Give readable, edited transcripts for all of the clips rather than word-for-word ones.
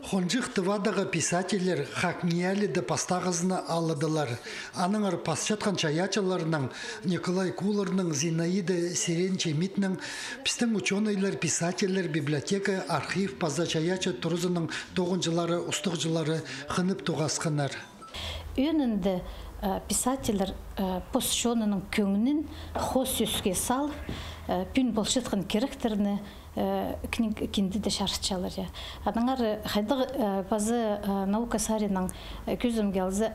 Хонжих тывадағы писательер хакниялі де пастағызына алыдылар. Аныңар пасчатқан чаячаларының Николай Куларның, Зинаида Серенчемитның, пістің ученыйлар, писательер, библиотека, архив, паза чаяча тұрызының тоғынжылары, ұстықжылары қынып туғасқанар. Önünde писательер посченының көңінін хос үске сал, пүн болшытқын керектеріні кинди де шаршчалар. Адаңар хайдық базы наука сарының көзім келзі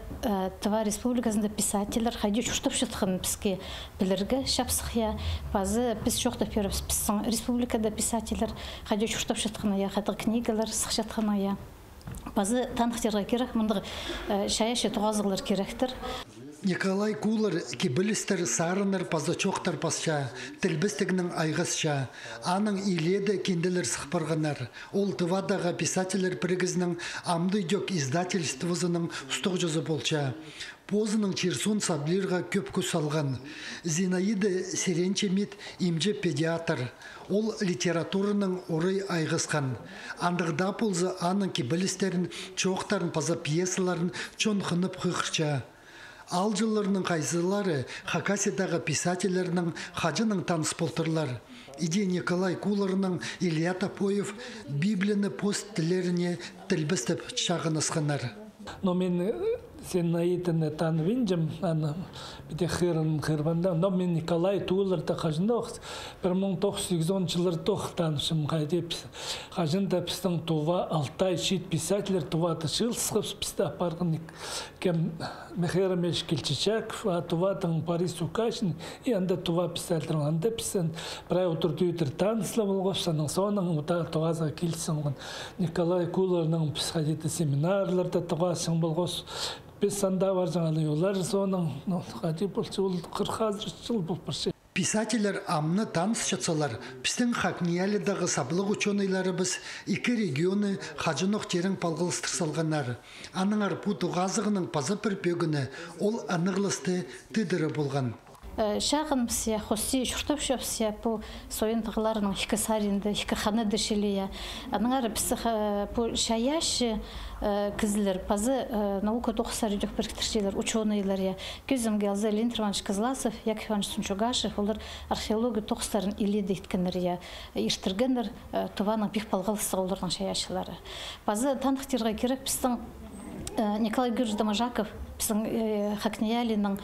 Тыва республикасында писательер хайды шуштып шытқын бізге біліргі шапсықя. Базы біз жоқты періп біздің республикада писательер хайды шуштып шытқын ая, хайдық книгалар сық шытқын ая. Базы танықтарға керек, мұндығы шаяшы туғазығылар керектір. Николай Кулар кибілістер сарыныр пазачоқтар пасша, тілбістігінің айғызша, аның иледі кенделер сықпарғанар. Ол Тывадағы писателер бірігізінің амды жок издательствозының ұстық жүзі болча. Позының черсун саблирға көп көз алған. Зинаида Серенчемит имже педиатр. Ол литератураның орай айғызған. Андығда ползы аның кибілістерін, чоқтарын паза пьесаларын чон қынып қықырча. Ал жылларының қайзылары Хакасиядағы писательерінің хажының таныс болтырлар. Иде Николай Куларының Илья Топоев Библияны пост тілеріне тілбістіп шағынысқанар. Но мен Зинаиданы танывинжем, аны биде хырбанда, но мен Николай Куларды қажында оқыз. 1910 жылыр тоқ танышым қайдеп. Қажында пістің Тува Алтай шет писательер Тувады шылсқып пісті апарғын кем Мехера Мешкелчичак, Тувадың Борис Сукашин, и анда Тува писательер анда пістен бірай отырды өтір таныслы болғышсаның соның Тувазға келсің. Николай Куларының писательді семинарларда Тувасың болғыз. Біз санда бар жаңалы олар соның қадей болшы, ол 40 жыл бұл бірші. Писателер амны таныс шатсалар, біздің хакниялыдағы сабылық ученыйлары біз екі регионы хажынық терің палғылыстыр салғанар. Аныңар бұты ғазығының пазы бір бөгіні ол анығлысты тыдыры болған. Шағын бізге қосты жүртіп шөпсе, бұл сойын тағыларының екі саринді, екі қаны дешілея. Аныңар бұл шаяшы кізілер, пазы наука тоқсары жоқ біріктіршелер, ученыйлар. Көзім келзі Леонид Иванович Козласов, Яков Иванович Сунчугашев, олар археология тоқсарын иледі еткенер, ертіргенер Туваның пек палғалысы олардың шаяшылары. Пазы танықтарға керек біздің Николай Георгиевич Домажаков, біздің Хакниялінің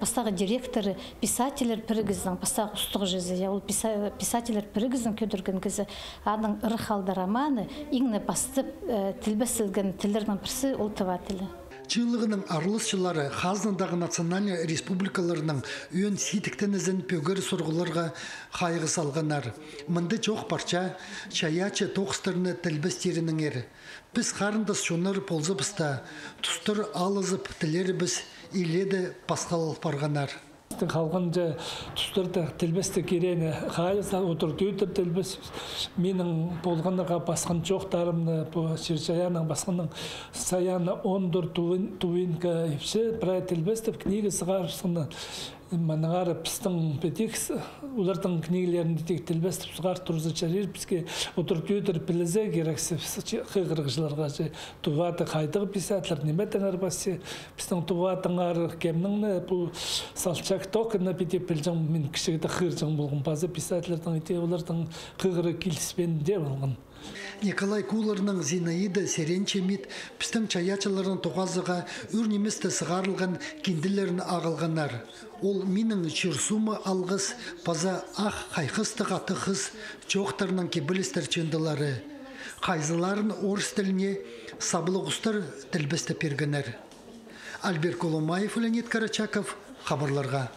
пастағы директоры, писателер бірігіздің, пастағы ұстық жүзі, ол писателер бірігіздің көдірген кізі, адың ұрықалды романы, еңні бастып тілбесілген тілдердің бірсі ол Тыва тілі. Чылығының арлысшылары Хазнандағы национальный республикаларының үйін сетіктенізін пөгір сұрғыларға қайғы салғанар. Мұнды жоқ парча, чаячы тоқыстарыны тілбестерінің ері. Біз қарындас шоныр ползы бұста, тұстыр алызып тілері біз иледі пасқал барғанар. Қалғанжа тұстырды тілбесті керені қайыза отырды өтір тілбес менің болғанға басқан жоқтарымны Шершаяның басқаның саяны 14 туынға епші бірай тілбесті книгі сығаршысына манағары пістің бетекс олардың книгілерінде тек тілбестіп сұғар тұрзы чарер бізге отырды өтір білізе керексі қиғырғыжыларға Тувады қайдығы писатлар неметіңір бассы біздің Тувадыңар кемніңні бұл салчак токына бете білжің мен кішігіді қыржың болғын базы писатлардың ете олардың қиғыры келіспен де болғын. Николай Куларның Зинаида Серенчемит пістің чаячыларын тоғазыға үрнеместі сығарылған кенділерін ағылғанар. Ол менің чырсумы алғыз, паза ақ қайқыстық аты қыз жоқтарының кебілістер ченділары. Қайзыларын орыс тіліне сабылығыстыр тілбісті пергенер. Альберт Коломаев, Леонид Карачаков, хабарларға.